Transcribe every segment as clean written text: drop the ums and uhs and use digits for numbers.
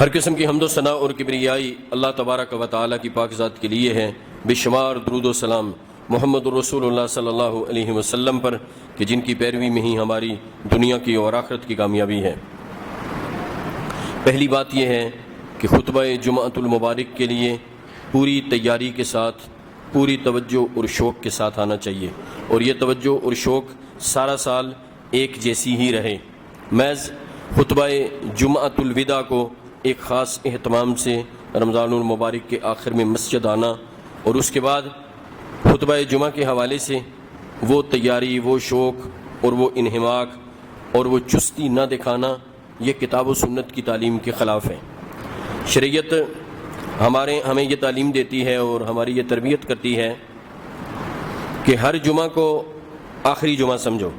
ہر قسم کی حمد و ثنا اور کبریائی اللہ تبارک و تعالیٰ کی پاک ذات کے لیے ہے۔ بے شمار درود و سلام محمد الرسول اللہ صلی اللہ علیہ وسلم پر کہ جن کی پیروی میں ہی ہماری دنیا کی اور آخرت کی کامیابی ہے۔ پہلی بات یہ ہے کہ خطبہ جمعۃ المبارک کے لیے پوری تیاری کے ساتھ پوری توجہ اور شوق کے ساتھ آنا چاہیے، اور یہ توجہ اور شوق سارا سال ایک جیسی ہی رہے۔ محض خطبہ جمعۃ الوداع کو ایک خاص اہتمام سے رمضان المبارک کے آخر میں مسجد آنا، اور اس کے بعد خطبہ جمعہ کے حوالے سے وہ تیاری، وہ شوق اور وہ انہماک اور وہ چستی نہ دکھانا، یہ کتاب و سنت کی تعلیم کے خلاف ہے۔ شریعت ہمیں یہ تعلیم دیتی ہے اور ہماری یہ تربیت کرتی ہے کہ ہر جمعہ کو آخری جمعہ سمجھو،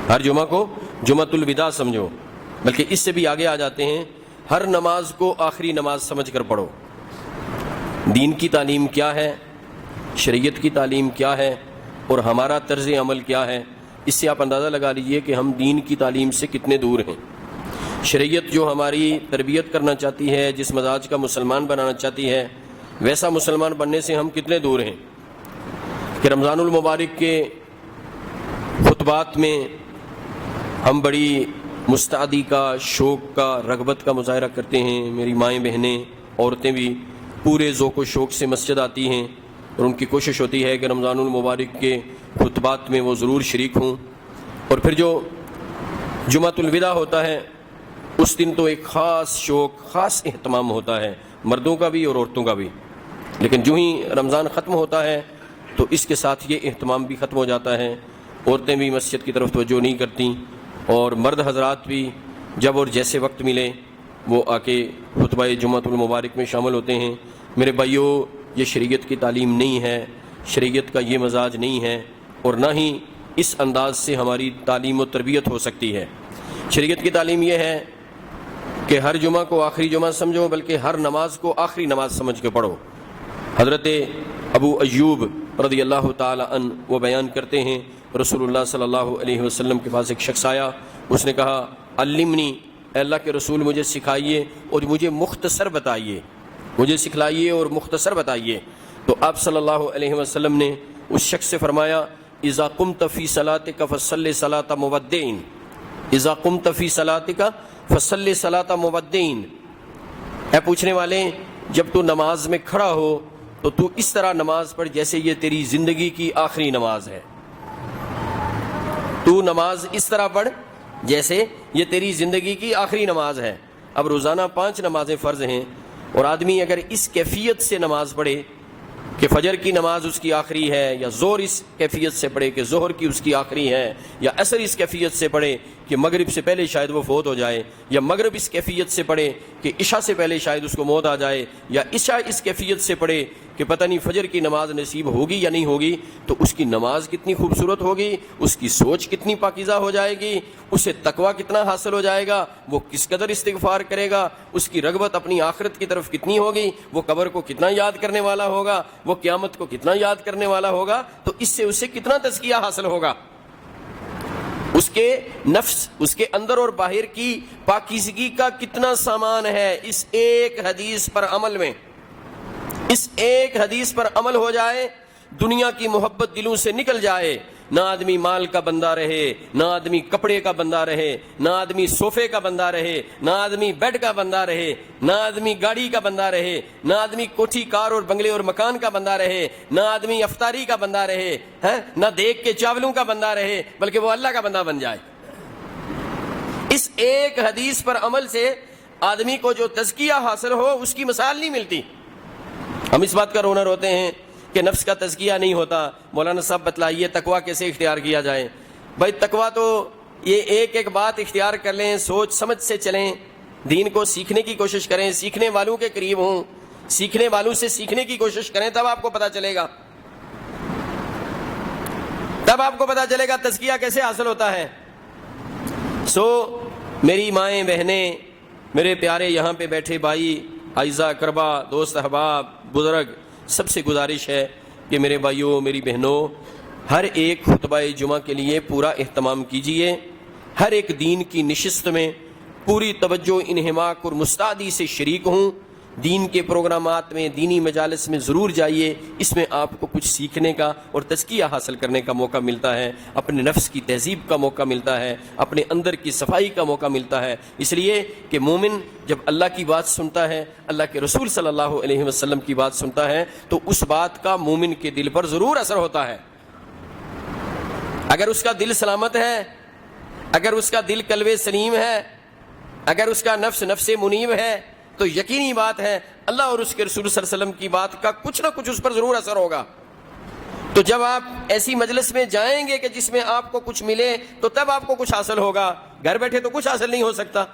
ہر جمعہ کو جمعۃ الوداع سمجھو، بلکہ اس سے بھی آگے آ جاتے ہیں، ہر نماز کو آخری نماز سمجھ کر پڑھو۔ دین کی تعلیم کیا ہے، شریعت کی تعلیم کیا ہے اور ہمارا طرز عمل کیا ہے، اس سے آپ اندازہ لگا لیجئے کہ ہم دین کی تعلیم سے کتنے دور ہیں۔ شریعت جو ہماری تربیت کرنا چاہتی ہے، جس مزاج کا مسلمان بنانا چاہتی ہے، ویسا مسلمان بننے سے ہم کتنے دور ہیں کہ رمضان المبارک کے خطبات میں ہم بڑی مستعدی کا، شوق کا، رغبت کا مظاہرہ کرتے ہیں۔ میری مائیں بہنیں، عورتیں بھی پورے ذوق و شوق سے مسجد آتی ہیں، اور ان کی کوشش ہوتی ہے کہ رمضان المبارک کے خطبات میں وہ ضرور شریک ہوں۔ اور پھر جو جمعۃ الوداع ہوتا ہے، اس دن تو ایک خاص شوق، خاص اہتمام ہوتا ہے، مردوں کا بھی اور عورتوں کا بھی۔ لیکن جو ہی رمضان ختم ہوتا ہے تو اس کے ساتھ یہ اہتمام بھی ختم ہو جاتا ہے، عورتیں بھی مسجد کی طرف توجہ نہیں کرتیں، اور مرد حضرات بھی جب اور جیسے وقت ملے وہ آ کے خطبہ جمعۃ المبارک میں شامل ہوتے ہیں۔ میرے بھائیوں، یہ شریعت کی تعلیم نہیں ہے، شریعت کا یہ مزاج نہیں ہے، اور نہ ہی اس انداز سے ہماری تعلیم و تربیت ہو سکتی ہے۔ شریعت کی تعلیم یہ ہے کہ ہر جمعہ کو آخری جمعہ سمجھو، بلکہ ہر نماز کو آخری نماز سمجھ کے پڑھو۔ حضرت ابو ایوب رضی اللہ تعالی عنہ وہ بیان کرتے ہیں، رسول اللہ صلی اللہ علیہ وسلم کے پاس ایک شخص آیا، اس نے کہا علمنی، اے اللہ کے رسول مجھے سکھائیے اور مجھے مختصر بتائیے، مجھے سکھلائیے اور مختصر بتائیے۔ تو آپ صلی اللہ علیہ وسلم نے اس شخص سے فرمایا اذا قمت فی صلاتک فصلی صلاۃ مودعین، اذا قمت فی صلاتک فصلی صلاۃ مودعین، اے پوچھنے والے، جب تو نماز میں کھڑا ہو تو تو اس طرح نماز پڑھ جیسے یہ تیری زندگی کی آخری نماز ہے۔ تو نماز اس طرح پڑھ جیسے یہ تیری زندگی کی آخری نماز ہے۔ اب روزانہ 5 نمازیں فرض ہیں، اور آدمی اگر اس کیفیت سے نماز پڑھے کہ فجر کی نماز اس کی آخری ہے، یا ظہر اس کیفیت سے پڑھے کہ ظہر کی اس کی آخری ہے، یا عصر اس کیفیت سے پڑھے کہ مغرب سے پہلے شاید وہ فوت ہو جائے، یا مغرب اس کیفیت سے پڑھے کہ عشاء سے پہلے شاید اس کو موت آ جائے، یا عشاء اس کیفیت سے پڑھے کہ پتہ نہیں فجر کی نماز نصیب ہوگی یا نہیں ہوگی، تو اس کی نماز کتنی خوبصورت ہوگی، اس کی سوچ کتنی پاکیزہ ہو جائے گی، اسے تقویٰ کتنا حاصل ہو جائے گا، وہ کس قدر استغفار کرے گا، اس کی رغبت اپنی آخرت کی طرف کتنی ہوگی، وہ قبر کو کتنا یاد کرنے والا ہوگا، وہ قیامت کو کتنا یاد کرنے والا ہوگا، تو اس سے اسے کتنا تزکیہ حاصل ہوگا، اس کے نفس، اس کے اندر اور باہر کی پاکیزگی کا کتنا سامان ہے۔ اس ایک حدیث پر عمل میں، اس ایک حدیث پر عمل ہو جائے، دنیا کی محبت دلوں سے نکل جائے، نہ آدمی مال کا بندہ رہے، نہ آدمی کپڑے کا بندہ رہے، نہ آدمی صوفے کا بندہ رہے، نہ آدمی بیڈ کا بندہ رہے، نہ آدمی گاڑی کا بندہ رہے، نہ آدمی کوٹھی کار اور بنگلے اور مکان کا بندہ رہے، نہ آدمی افطاری کا بندہ رہے، نہ دیکھ کے چاولوں کا بندہ رہے، بلکہ وہ اللہ کا بندہ بن جائے۔ اس ایک حدیث پر عمل سے آدمی کو جو تزکیہ حاصل ہو، اس کی مثال نہیں ملتی۔ ہم اس بات کا رونا روتے ہیں کہ نفس کا تزکیہ نہیں ہوتا۔ مولانا صاحب بتلائیے تقویٰ کیسے اختیار کیا جائے؟ بھائی تقویٰ تو یہ ایک ایک بات اختیار کر لیں، سوچ سمجھ سے چلیں، دین کو سیکھنے کی کوشش کریں، سیکھنے والوں کے قریب ہوں، سیکھنے والوں سے سیکھنے کی کوشش کریں، تب آپ کو پتہ چلے گا، تب آپ کو پتہ چلے گا تزکیہ کیسے حاصل ہوتا ہے۔ میری مائیں بہنیں، میرے پیارے یہاں پہ بیٹھے بھائی، اعزہ اقربا، دوست احباب، بزرگ، سب سے گزارش ہے کہ میرے بھائیوں، میری بہنوں، ہر ایک خطبہ جمعہ کے لیے پورا اہتمام کیجئے۔ ہر ایک دین کی نشست میں پوری توجہ انہماک اور مستعدی سے شریک ہوں. دین کے پروگرامات میں، دینی مجالس میں ضرور جائیے. اس میں آپ کو کچھ سیکھنے کا اور تزکیہ حاصل کرنے کا موقع ملتا ہے، اپنے نفس کی تہذیب کا موقع ملتا ہے، اپنے اندر کی صفائی کا موقع ملتا ہے. اس لیے کہ مومن جب اللہ کی بات سنتا ہے، اللہ کے رسول صلی اللہ علیہ وسلم کی بات سنتا ہے، تو اس بات کا مومن کے دل پر ضرور اثر ہوتا ہے. اگر اس کا دل سلامت ہے، اگر اس کا دل قلب سلیم ہے، اگر اس کا نفس منیب ہے، تو یقینی بات ہے اللہ اور اس کے رسول صلی اللہ علیہ وسلم کی بات کا کچھ نہ کچھ اس پر ضرور اثر ہوگا. تو جب آپ ایسی مجلس میں جائیں گے کہ جس میں آپ کو کچھ ملے، تو تب آپ کو کچھ حاصل ہوگا. گھر بیٹھے تو کچھ حاصل نہیں ہو سکتا.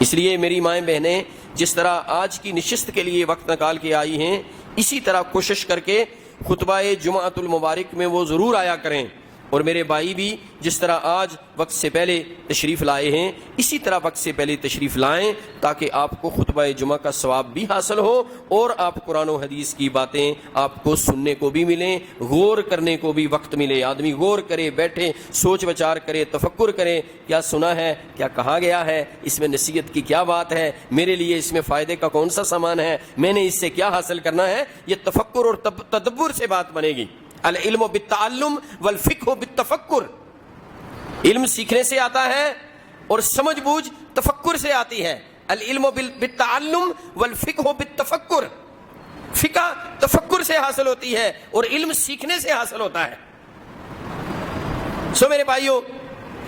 اس لیے میری مائیں بہنیں، جس طرح آج کی نشست کے لیے وقت نکال کے آئی ہیں، اسی طرح کوشش کر کے خطبہ جمعۃ المبارک میں وہ ضرور آیا کریں. اور میرے بھائی بھی جس طرح آج وقت سے پہلے تشریف لائے ہیں، اسی طرح وقت سے پہلے تشریف لائیں، تاکہ آپ کو خطبہ جمعہ کا ثواب بھی حاصل ہو اور آپ قرآن و حدیث کی باتیں آپ کو سننے کو بھی ملیں، غور کرنے کو بھی وقت ملے. آدمی غور کرے، بیٹھے، سوچ وچار کرے، تفکر کرے، کیا سنا ہے، کیا کہا گیا ہے، اس میں نصیحت کی کیا بات ہے، میرے لیے اس میں فائدے کا کون سا سامان ہے، میں نے اس سے کیا حاصل کرنا ہے. یہ تفکر اور تدبر سے بات بنے گی. العلم بالتعلم والفقہ بالتفکر. علم سیکھنے سے آتا ہے اور سمجھ بوجھ تفکر سے آتی ہے. العلم بالتعلم والفقہ بالتفکر. فقہ تفکر سے حاصل ہوتی ہے اور علم سیکھنے سے حاصل ہوتا ہے. میرے بھائیوں،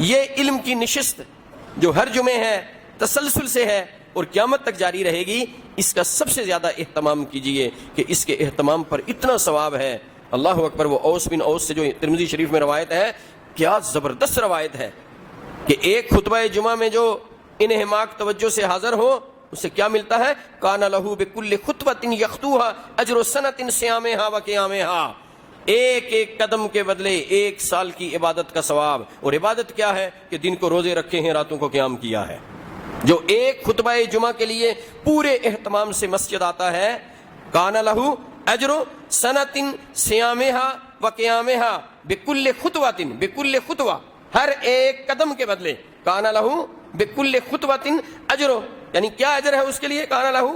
یہ علم کی نشست جو ہر جمعے ہے، تسلسل سے ہے اور قیامت تک جاری رہے گی، اس کا سب سے زیادہ اہتمام کیجئے کہ اس کے اہتمام پر اتنا ثواب ہے. اللہ اکبر. وہ اوس بن اوس سے جو ترمذی شریف میں روایت ہے، کیا زبردست روایت ہے کہ ایک خطبہ جمعہ میں جو انہماک توجہ سے حاضر ہو، اسے کیا ملتا ہے؟ کان لہ بکل خطبۃ یخطوها اجر سنۃ صیامھا وقیامھا. ایک ایک قدم کے بدلے 1 سال کی عبادت کا ثواب. اور عبادت کیا ہے؟ کہ دن کو روزے رکھے ہیں، راتوں کو قیام کیا ہے. جو ایک خطبہ جمعہ کے لیے پورے اہتمام سے مسجد آتا ہے، کان لہ اجر سنۃ صیامھا وقیامھا بکل خطوۃ. بکل خطوہ، ہر ایک قدم کے بدلے. کان لہ بکل خطوۃ اجر، یعنی کیا اجر ہے اس کے لیے؟ کان لہ،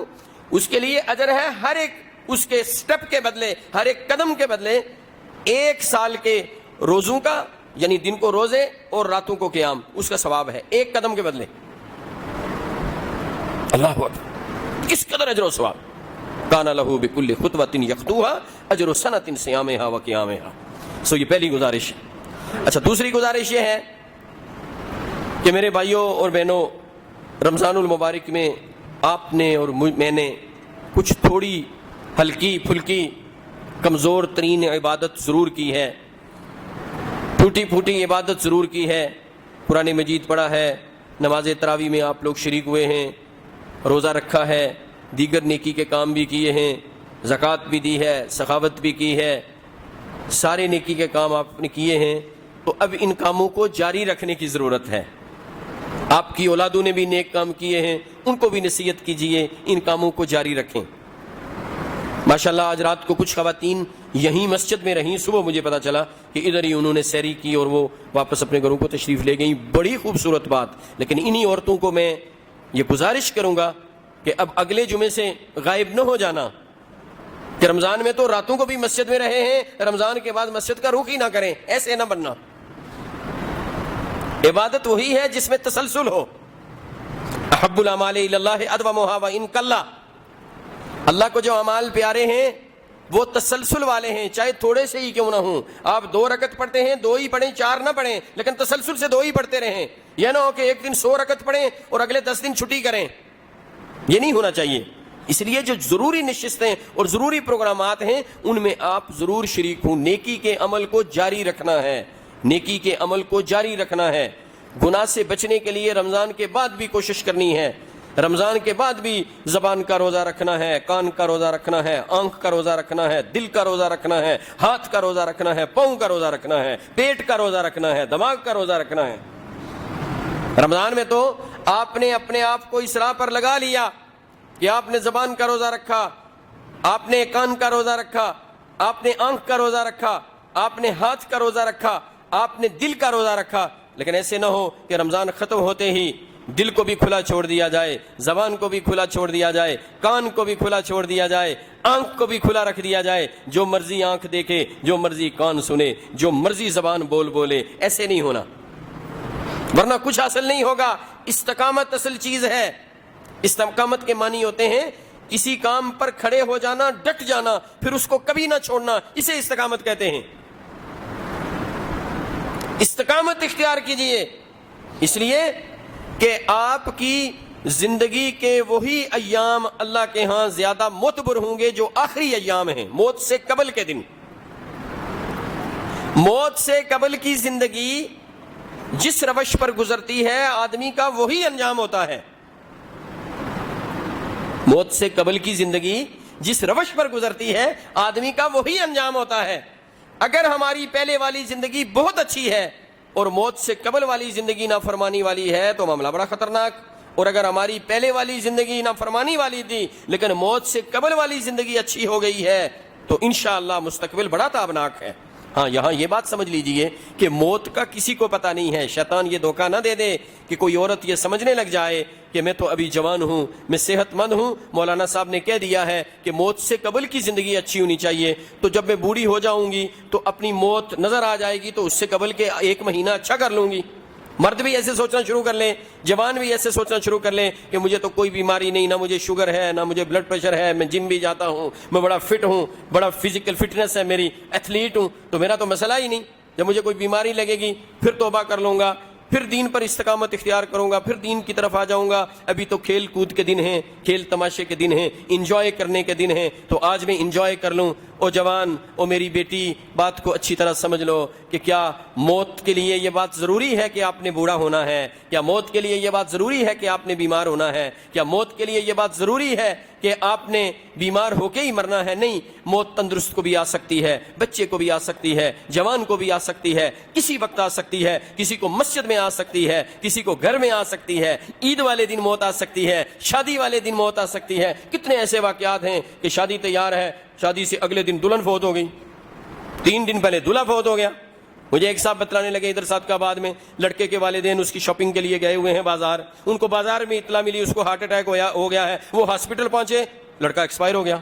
اس کے لیے اجر ہے ہر ایک اس کے سٹیپ کے بدلے، ہر ایک قدم کے بدلے 1 سال کے روزوں کا، یعنی دن کو روزے اور راتوں کو قیام، اس کا ثواب ہے ایک قدم کے بدلے. اللہ اکبر، کس قدر اجر و ثواب. کان لہ بکل خطوۃ یخطوها اجر سنۃ صیامھا وقیامھا. یہ پہلی گزارش. اچھا، دوسری گزارش یہ ہے کہ میرے بھائیوں اور بہنوں، رمضان المبارک میں آپ نے اور میں نے کچھ تھوڑی ہلکی پھلکی کمزور ترین عبادت ضرور کی ہے، ٹوٹی پھوٹی عبادت ضرور کی ہے. قرآن مجید پڑھا ہے، نماز تراویح میں آپ لوگ شریک ہوئے ہیں، روزہ رکھا ہے، دیگر نیکی کے کام بھی کیے ہیں، زکوٰۃ بھی دی ہے، سخاوت بھی کی ہے، سارے نیکی کے کام آپ نے کیے ہیں. تو اب ان کاموں کو جاری رکھنے کی ضرورت ہے. آپ کی اولادوں نے بھی نیک کام کیے ہیں، ان کو بھی نصیحت کیجیے، ان کاموں کو جاری رکھیں. ماشاءاللہ آج رات کو کچھ خواتین یہیں مسجد میں رہیں. صبح مجھے پتا چلا کہ ادھر ہی انہوں نے سحری کی اور وہ واپس اپنے گھروں کو تشریف لے گئیں. بڑی خوبصورت بات. لیکن انہی عورتوں کو میں یہ گزارش کروں گا کہ اب اگلے جمعے سے غائب نہ ہو جانا، کہ رمضان میں تو راتوں کو بھی مسجد میں رہے ہیں، رمضان کے بعد مسجد کا رخ ہی نہ کریں. ایسے نہ بننا. عبادت وہی ہے جس میں تسلسل ہو. احب الاعمال الی اللہ ادومھا وان قل. اللہ کو جو اعمال پیارے ہیں وہ تسلسل والے ہیں، چاہے تھوڑے سے ہی کیوں نہ ہوں. آپ 2 رکعت پڑھتے ہیں، 2 ہی پڑھیں، 4 نہ پڑھیں، لیکن تسلسل سے 2 ہی پڑھتے رہیں. یہ نہ ہو کہ ایک دن 100 رکعت پڑھیں اور اگلے 10 دن چھٹی کریں. یہ نہیں ہونا چاہیے. اس لیے جو ضروری نشستیں اور ضروری پروگرامات ہیں ان میں آپ ضرور شریک ہوں. نیکی کے عمل کو جاری رکھنا ہے، نیکی کے عمل کو جاری رکھنا ہے. گناہ سے بچنے کے لیے رمضان کے بعد بھی کوشش کرنی ہے. رمضان کے بعد بھی زبان کا روزہ رکھنا ہے، کان کا روزہ رکھنا ہے، آنکھ کا روزہ رکھنا ہے، دل کا روزہ رکھنا ہے، ہاتھ کا روزہ رکھنا ہے، پاؤں کا روزہ رکھنا ہے، پیٹ کا روزہ رکھنا ہے، دماغ کا روزہ رکھنا ہے. رمضان میں تو آپ نے اپنے آپ کو اس راہ پر لگا لیا کہ آپ نے زبان کا روزہ رکھا، آپ نے کان کا روزہ رکھا، آپ نے آنکھ کا روزہ رکھا، آپ نے ہاتھ کا روزہ رکھا، آپ نے دل کا روزہ رکھا. لیکن ایسے نہ ہو کہ رمضان ختم ہوتے ہی دل کو بھی کھلا چھوڑ دیا جائے, زبان کو بھی کھلا چھوڑ دیا جائے, کان کو بھی کھلا چھوڑ دیا جائے, آنکھ کو بھی کھلا رکھ دیا جائے, جو مرضی آنکھ دیکھے, جو مرضی کان سنے, جو مرضی زبان بولے. ایسے نہیں ہونا, ورنہ کچھ حاصل نہیں ہوگا. استقامت اصل چیز ہے. استقامت کے معنی ہوتے ہیں کسی کام پر کھڑے ہو جانا, ڈٹ جانا, پھر اس کو کبھی نہ چھوڑنا, اسے استقامت کہتے ہیں. استقامت اختیار کیجئے, اس لیے کہ آپ کی زندگی کے وہی ایام اللہ کے ہاں زیادہ معتبر ہوں گے جو آخری ایام ہیں, موت سے قبل کے دن. موت سے قبل کی زندگی جس روش پر گزرتی ہے آدمی کا وہی انجام ہوتا ہے. موت سے قبل کی زندگی جس روش پر گزرتی ہے آدمی کا وہی انجام ہوتا ہے. اگر ہماری پہلے والی زندگی بہت اچھی ہے اور موت سے قبل والی زندگی نافرمانی والی ہے تو معاملہ بڑا خطرناک. اور اگر ہماری پہلے والی زندگی نافرمانی والی تھی لیکن موت سے قبل والی زندگی اچھی ہو گئی ہے تو انشاءاللہ مستقبل بڑا تابناک ہے. ہاں, یہاں یہ بات سمجھ لیجئے کہ موت کا کسی کو پتہ نہیں ہے. شیطان یہ دھوکہ نہ دے دے کہ کوئی عورت یہ سمجھنے لگ جائے کہ میں تو ابھی جوان ہوں, میں صحت مند ہوں, مولانا صاحب نے کہہ دیا ہے کہ موت سے قبل کی زندگی اچھی ہونی چاہیے, تو جب میں بوڑھی ہو جاؤں گی تو اپنی موت نظر آ جائے گی تو اس سے قبل کے 1 مہینہ اچھا کر لوں گی. مرد بھی ایسے سوچنا شروع کر لیں, جوان بھی ایسے سوچنا شروع کر لیں کہ مجھے تو کوئی بیماری نہیں, نہ مجھے شوگر ہے, نہ مجھے بلڈ پریشر ہے, میں جم بھی جاتا ہوں, میں بڑا فٹ ہوں, بڑا فزیکل فٹنس ہے میری, ایتھلیٹ ہوں, تو میرا تو مسئلہ ہی نہیں. جب مجھے کوئی بیماری لگے گی پھر توبہ کر لوں گا, پھر دین پر استقامت اختیار کروں گا, پھر دین کی طرف آ جاؤں گا. ابھی تو کھیل کود کے دن ہیں, کھیل تماشے کے دن ہیں, انجوائے کرنے کے دن ہیں, تو آج میں انجوائے کر لوں. او جوان, او میری بیٹی, بات کو اچھی طرح سمجھ لو کہ کیا موت کے لیے یہ بات ضروری ہے کہ آپ نے بوڑھا ہونا ہے؟ کیا موت کے لیے یہ بات ضروری ہے کہ آپ نے بیمار ہونا ہے؟ کیا موت کے لیے یہ بات ضروری ہے کہ آپ نے بیمار ہو کے ہی مرنا ہے؟ نہیں, موت تندرست کو بھی آ سکتی ہے, بچے کو بھی آ سکتی ہے, جوان کو بھی آ سکتی ہے, کسی وقت آ سکتی ہے, کسی کو مسجد میں آ سکتی ہے, کسی کو گھر میں آ سکتی ہے, عید والے دن موت آ سکتی ہے, شادی والے دن موت آ سکتی ہے. کتنے ایسے واقعات ہیں کہ شادی تیار ہے, شادی سے اگلے دن دلہن فوت ہو گئی, 3 دن پہلے دلہا فوت ہو گیا. مجھے ایک صاحب بتلانے لگے ادھر صادقآباد میں, لڑکے کے والدین اس کی شاپنگ کے لیے گئے ہوئے ہیں بازار, ان کو بازار میں اطلاع ملی اس کو ہارٹ اٹیک ہو گیا ہے. وہ ہاسپٹل پہنچے, لڑکا ایکسپائر ہو گیا.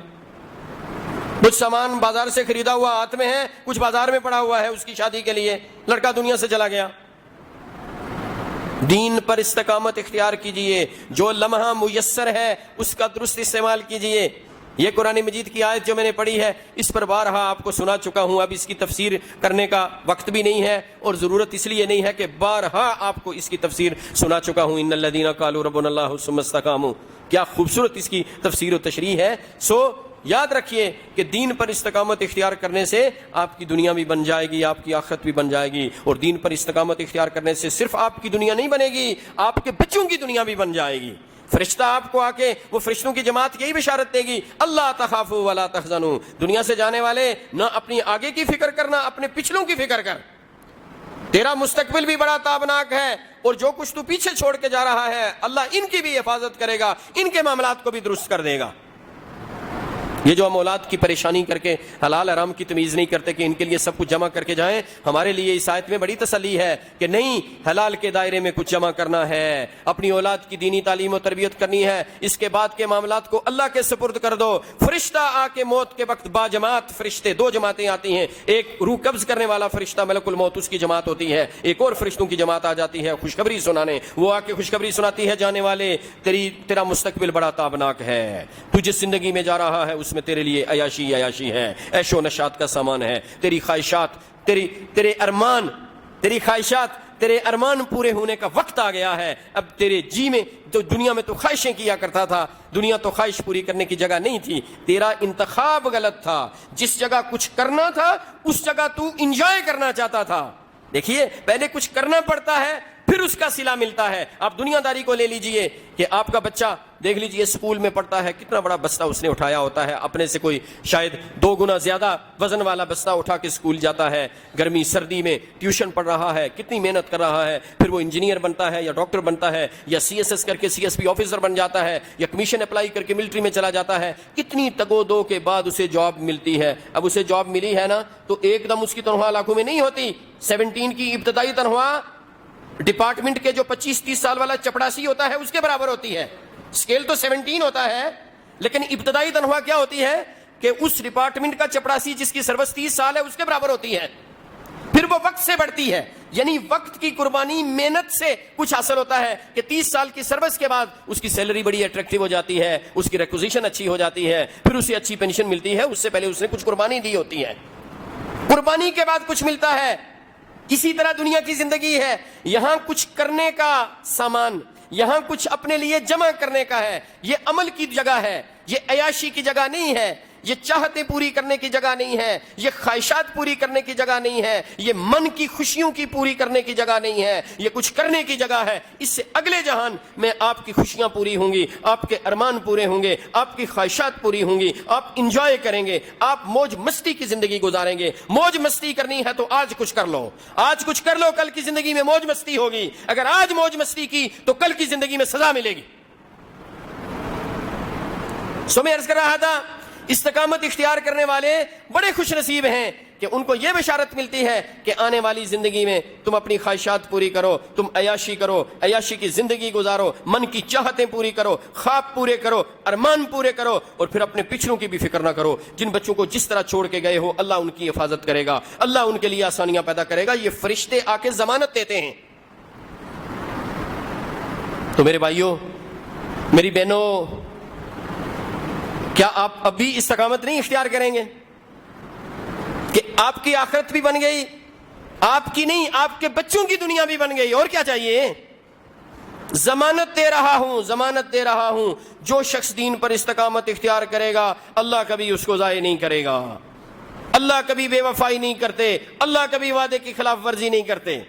کچھ سامان بازار سے خریدا ہوا ہاتھ میں ہے, کچھ بازار میں پڑا ہوا ہے اس کی شادی کے لیے, لڑکا دنیا سے چلا گیا. دین پر استقامت اختیار کیجئے, جو لمحہ میسر ہے اس کا درست استعمال کیجئے. یہ قرآن مجید کی آیت جو میں نے پڑھی ہے اس پر بارہا آپ کو سنا چکا ہوں, اب اس کی تفسیر کرنے کا وقت بھی نہیں ہے اور ضرورت اس لیے نہیں ہے کہ بارہا آپ کو اس کی تفسیر سنا چکا ہوں. ان الذین قالوا ربنا اللہ ثم استقاموا, کیا خوبصورت اس کی تفسیر و تشریح ہے. سو یاد رکھیے کہ دین پر استقامت اختیار کرنے سے آپ کی دنیا بھی بن جائے گی, آپ کی آخرت بھی بن جائے گی. اور دین پر استقامت اختیار کرنے سے صرف آپ کی دنیا نہیں بنے گی, آپ کے بچوں کی دنیا بھی بن جائے گی. فرشتہ آپ کو آ کے, وہ فرشتوں کی جماعت یہی بشارت دے گی, اللہ تخافوا ولا تحزنوا, دنیا سے جانے والے نہ اپنی آگے کی فکر کر نہ اپنے پچھلوں کی فکر کر, تیرا مستقبل بھی بڑا تابناک ہے اور جو کچھ تو پیچھے چھوڑ کے جا رہا ہے اللہ ان کی بھی حفاظت کرے گا, ان کے معاملات کو بھی درست کر دے گا. یہ جو ہم اولاد کی پریشانی کر کے حلال حرام کی تمیز نہیں کرتے کہ ان کے لیے سب کچھ جمع کر کے جائیں, ہمارے لیے اس آیت میں بڑی تسلی ہے کہ نہیں, حلال کے دائرے میں کچھ جمع کرنا ہے, اپنی اولاد کی دینی تعلیم و تربیت کرنی ہے. اس کے بعد کے معاملات کو اللہ کے سپرد کر دو. فرشتہ آ کے موت کے وقت با جماعت فرشتے, 2 جماعتیں آتی ہیں, ایک روح قبض کرنے والا فرشتہ ملک الموت اس کی جماعت ہوتی ہے, ایک اور فرشتوں کی جماعت آ جاتی ہے خوشخبری سنانے. وہ آ کے خوشخبری سناتی ہے, جانے والے تیرا مستقبل بڑا تابناک ہے, تو جس زندگی میں جا رہا ہے اس میں تیرے لیے عیاشی ہے, عیش و نشاط کا سامان ہے. تیری خواہشات, تیرے ارمان, تیری خواہشات, تیرے ارمان پورے ہونے کا وقت آ گیا ہے. اب تیرے جی میں تو دنیا میں تو خواہشیں کیا کرتا تھا, دنیا تو خواہش پوری کرنے کی جگہ نہیں تھی. تیرا انتخاب غلط تھا, جس جگہ کچھ کرنا تھا اس جگہ تو انجوائے کرنا چاہتا تھا. دیکھیے, پہلے کچھ کرنا پڑتا ہے پھر اس کا صلہ ملتا ہے. آپ دنیا داری کو لے لیجئے کہ آپ کا بچہ دیکھ لیجئے اسکول میں پڑھتا ہے, کتنا بڑا بستہ اس نے اٹھایا ہوتا ہے, اپنے سے کوئی شاید 2 گنا زیادہ وزن والا بستہ اٹھا کے اسکول جاتا ہے. گرمی سردی میں ٹیوشن پڑھ رہا ہے, کتنی محنت کر رہا ہے, پھر وہ انجینئر بنتا ہے یا ڈاکٹر بنتا ہے یا CSS کر کے CSP آفیسر بن جاتا ہے یا کمیشن اپلائی کر کے ملٹری میں چلا جاتا ہے. کتنی تگو دو کے بعد اسے جاب ملتی ہے. اب اسے جاب ملی ہے نا تو ایک دم اس کی تنخواہ لاکھوں میں نہیں ہوتی. 17 کی ابتدائی تنخواہ ڈپارٹمنٹ کے جو 25-30 سال والا چپڑاسی ہوتا ہے اس کے برابر ہوتی ہے. اسکیل تو 17 ہوتا ہے, لیکن ابتدائی تنخواہ کیا ہوتی ہے کہ اس ڈپارٹمنٹ کا چپڑاسی جس کی سروس 30 سال ہے اس کے برابر ہوتی ہے. پھر وہ وقت سے بڑھتی ہے, یعنی وقت کی قربانی, محنت سے کچھ حاصل ہوتا ہے کہ 30 سال کی سروس کے بعد اس کی سیلری بڑی اٹریکٹیو ہو جاتی ہے, اس کی ریکوزیشن اچھی ہو جاتی ہے, پھر اسے اچھی پینشن ملتی ہے. اس سے پہلے اس نے کچھ قربانی دی ہوتی ہے, قربانی کے بعد کچھ ملتا ہے. اسی طرح دنیا کی زندگی ہے, یہاں کچھ کرنے کا سامان, یہاں کچھ اپنے لیے جمع کرنے کا ہے. یہ عمل کی جگہ ہے, یہ عیاشی کی جگہ نہیں ہے, یہ چاہتیں پوری کرنے کی جگہ نہیں ہے, یہ خواہشات پوری کرنے کی جگہ نہیں ہے, یہ من کی خوشیوں کی پوری کرنے کی جگہ نہیں ہے, یہ کچھ کرنے کی جگہ ہے. اس سے اگلے جہان میں آپ کی خوشیاں پوری ہوں گی, آپ کے ارمان پورے ہوں گے, آپ کی خواہشات پوری ہوں گی, آپ انجوائے کریں گے, آپ موج مستی کی زندگی گزاریں گے. موج مستی کرنی ہے تو آج کچھ کر لو, آج کچھ کر لو, کل کی زندگی میں موج مستی ہوگی. اگر آج موج مستی کی تو کل کی زندگی میں سزا ملے گی. سو میں عرض کر رہا تھا, استقامت اختیار کرنے والے بڑے خوش نصیب ہیں کہ ان کو یہ بشارت ملتی ہے کہ آنے والی زندگی میں تم اپنی خواہشات پوری کرو, تم عیاشی کرو, عیاشی کی زندگی گزارو, من کی چاہتیں پوری کرو, خواب پورے کرو, ارمان پورے کرو, اور پھر اپنے پچھلوں کی بھی فکر نہ کرو. جن بچوں کو جس طرح چھوڑ کے گئے ہو اللہ ان کی حفاظت کرے گا, اللہ ان کے لیے آسانیاں پیدا کرے گا. یہ فرشتے آ کے ضمانت دیتے ہیں. تو میرے بھائیوں, میری بہنوں, کیا آپ اب بھی استقامت نہیں اختیار کریں گے کہ آپ کی آخرت بھی بن گئی, آپ کی نہیں آپ کے بچوں کی دنیا بھی بن گئی؟ اور کیا چاہیے؟ ضمانت دے رہا ہوں, ضمانت دے رہا ہوں, جو شخص دین پر استقامت اختیار کرے گا اللہ کبھی اس کو ضائع نہیں کرے گا. اللہ کبھی بے وفائی نہیں کرتے, اللہ کبھی وعدے کی خلاف ورزی نہیں کرتے.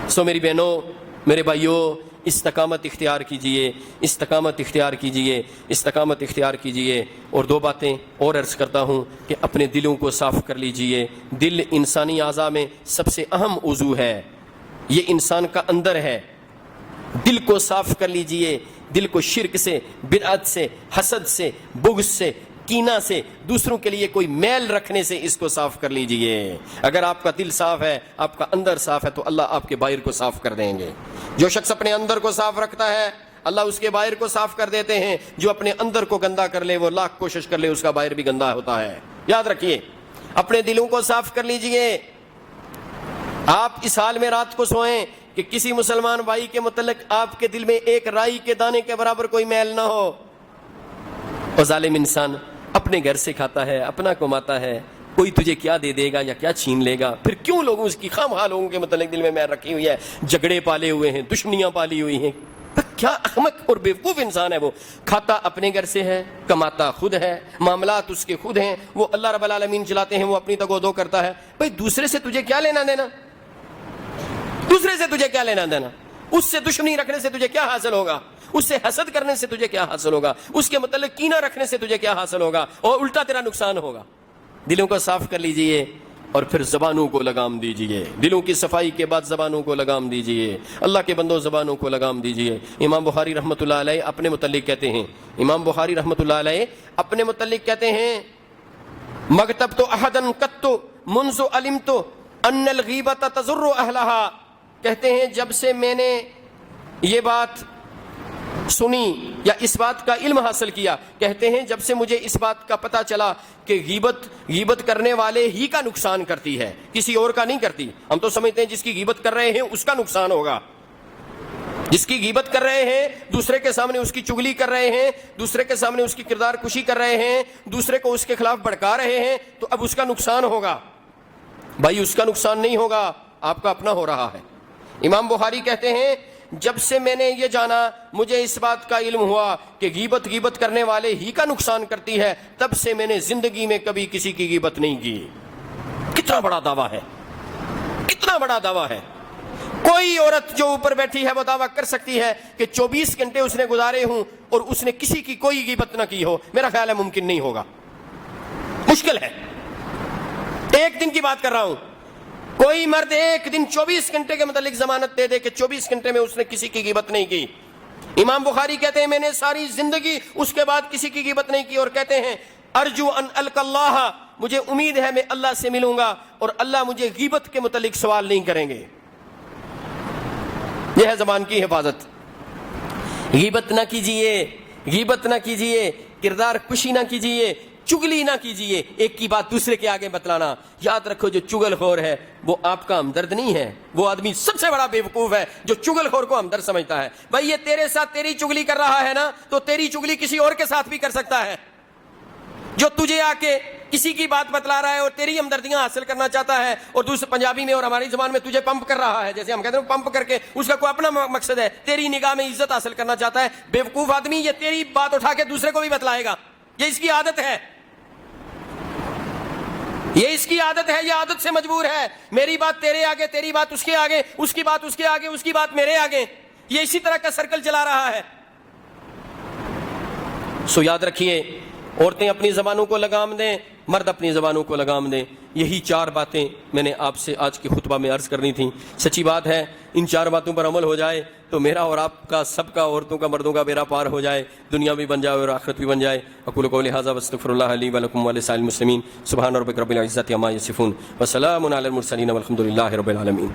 سو میری بہنوں, میرے بھائیوں, استقامت اختیار کیجئے, استقامت اختیار کیجئے, استقامت اختیار کیجئے. اور دو باتیں اور عرض کرتا ہوں کہ اپنے دلوں کو صاف کر لیجئے. دل انسانی اعضاء میں سب سے اہم عضو ہے, یہ انسان کا اندر ہے. دل کو صاف کر لیجئے. دل کو شرک سے, بدعت سے, حسد سے, بغض سے, کینہ سے, دوسروں کے لیے کوئی میل رکھنے سے اس کو صاف کر لیجئے. اگر آپ کا دل صاف ہے, آپ کا اندر صاف ہے, تو اللہ آپ کے باہر کو صاف کر دیں گے. جو شخص اپنے اندر کو صاف رکھتا ہے اللہ اس کے باہر کو صاف کر دیتے ہیں. جو اپنے اندر کو گندا کر لے وہ لاکھ کوشش کر لے اس کا باہر بھی گندا ہوتا ہے. یاد رکھیے, اپنے دلوں کو صاف کر لیجئے. آپ اس حال میں رات کو سوئیں کہ کسی مسلمان بھائی کے متعلق آپ کے دل میں ایک رائی کے دانے کے برابر کوئی میل نہ ہو. اور ظالم انسان اپنے گھر سے کھاتا ہے, اپنا کماتا ہے, کوئی تجھے کیا دے دے گا یا کیا چھین لے گا. پھر کیوں لوگوں اس کی خواہ لوگوں کے متعلق دل میں میل رکھی ہوئی ہے, جھگڑے پالے ہوئے ہیں, دشمنیاں پالی ہوئی ہیں. کیا احمق اور بیوقوف انسان ہے وہ. کھاتا اپنے گھر سے ہے, کماتا خود ہے, معاملات اس کے خود ہیں, وہ اللہ رب العالمین چلاتے ہیں, وہ اپنی تگو دو کرتا ہے. بھائی دوسرے سے تجھے کیا لینا دینا, دوسرے سے تجھے کیا لینا دینا. اس سے دشمنی رکھنے سے تجھے کیا حاصل ہوگا, اس سے حسد کرنے سے تجھے کیا حاصل ہوگا, اس کے متعلق کینہ رکھنے سے تجھے کیا حاصل ہوگا, اور الٹا تیرا نقصان ہوگا. دلوں کو صاف کر لیجئے اور پھر زبانوں کو لگام دیجئے. دلوں کی صفائی کے بعد زبانوں کو لگام دیجئے. اللہ کے بندوں زبانوں کو لگام دیجئے. امام بخاری رحمۃ اللہ علیہ اپنے متعلق کہتے ہیں, امام بخاری رحمۃ اللہ علیہ اپنے متعلق کہتے ہیں, مغتبت احدا قط منذ علمت ان الغیبۃ تضر اہلھا. کہتے ہیں جب سے میں نے یہ بات سنی یا اس بات کا علم حاصل کیا, کہتے ہیں جب سے مجھے اس بات کا پتہ چلا کہ غیبت کرنے والے ہی کا نقصان کرتی ہے, کسی اور کا نہیں کرتی. ہم تو سمجھتے ہیں جس کی غیبت کر رہے ہیں اس کا نقصان ہوگا, جس کی غیبت کر رہے ہیں, دوسرے کے سامنے اس کی چغلی کر رہے ہیں, دوسرے کے سامنے اس کی کردار کشی کر رہے ہیں, دوسرے کو اس کے خلاف بھڑکا رہے ہیں, تو اب اس کا نقصان ہوگا. بھائی اس کا نقصان نہیں ہوگا, آپ کا اپنا ہو رہا ہے. امام بخاری کہتے ہیں جب سے میں نے یہ جانا, مجھے اس بات کا علم ہوا کہ غیبت کرنے والے ہی کا نقصان کرتی ہے, تب سے میں نے زندگی میں کبھی کسی کی غیبت نہیں کی. کتنا بڑا دعویٰ ہے, کتنا بڑا دعویٰ ہے. کوئی عورت جو اوپر بیٹھی ہے وہ دعویٰ کر سکتی ہے کہ 24 گھنٹے اس نے گزارے ہوں اور اس نے کسی کی کوئی غیبت نہ کی ہو. میرا خیال ہے ممکن نہیں ہوگا, مشکل ہے. ایک دن کی بات کر رہا ہوں, کوئی مرد ایک دن 24 گھنٹے کے متعلق ضمانت دے دے کہ 24 گھنٹے میں اس نے کسی کی غیبت نہیں کی. امام بخاری کہتے ہیں میں نے ساری زندگی اس کے بعد کسی کی غیبت نہیں کی, اور کہتے ہیں ارجو ان الق اللہ مجھے امید ہے میں اللہ سے ملوں گا اور اللہ مجھے غیبت کے متعلق سوال نہیں کریں گے. یہ ہے زبان کی حفاظت. غیبت نہ کیجئے، غیبت نہ کیجئے، کردار کشی نہ کیجئے، چگلی نہ کیجئے، ایک کی بات دوسرے کے آگے بتلانا. یاد رکھو جو چگل خور ہے وہ آپ کا ہمدرد نہیں ہے، وہ آدمی سب سے بڑا بیوقوف ہے جو چگل خور کو ہمدرد سمجھتا ہے. بھائی یہ تیرے ساتھ تیری چگلی کر رہا ہے نا، تو تیری چگلی کسی اور کے ساتھ بھی کر سکتا ہے. جو تجھے آ کے کسی کی بات بتلا رہا ہے اور تیری ہمدردیاں حاصل کرنا چاہتا ہے اور دوسرے پنجابی میں اور ہماری زبان میں تجھے پمپ کر رہا ہے، جیسے ہم کہتے ہیں پمپ کر کے، اس کا کوئی اپنا مقصد ہے، تیری نگاہ میں عزت حاصل کرنا چاہتا ہے. بیوقوف آدمی یہ تیری بات اٹھا کے دوسرے کو بھی بتلائے گا، یہ اس کی عادت ہے، یہ اس کی عادت ہے، یہ عادت سے مجبور ہے. میری بات تیرے آگے، تیری بات اس کے آگے، اس کی بات اس کے آگے، اس کی بات میرے آگے، یہ اسی طرح کا سرکل چلا رہا ہے. سو یاد رکھیے، عورتیں اپنی زبانوں کو لگام دیں، مرد اپنی زبانوں کو لگام دیں. یہی 4 باتیں میں نے آپ سے آج کے خطبہ میں عرض کرنی تھیں. سچی بات ہے ان 4 باتوں پر عمل ہو جائے تو میرا اور آپ کا، سب کا، عورتوں کا مردوں کا بیڑا پار ہو جائے، دنیا بھی بن جائے اور آخرت بھی بن جائے. اقول قولی ھذا واستغفر اللہ لی ولکم ولسائر المسلمین. سبحان ربک رب العزۃ عما یصفون وسلام علی المرسلین والحمد للہ رب العالمین.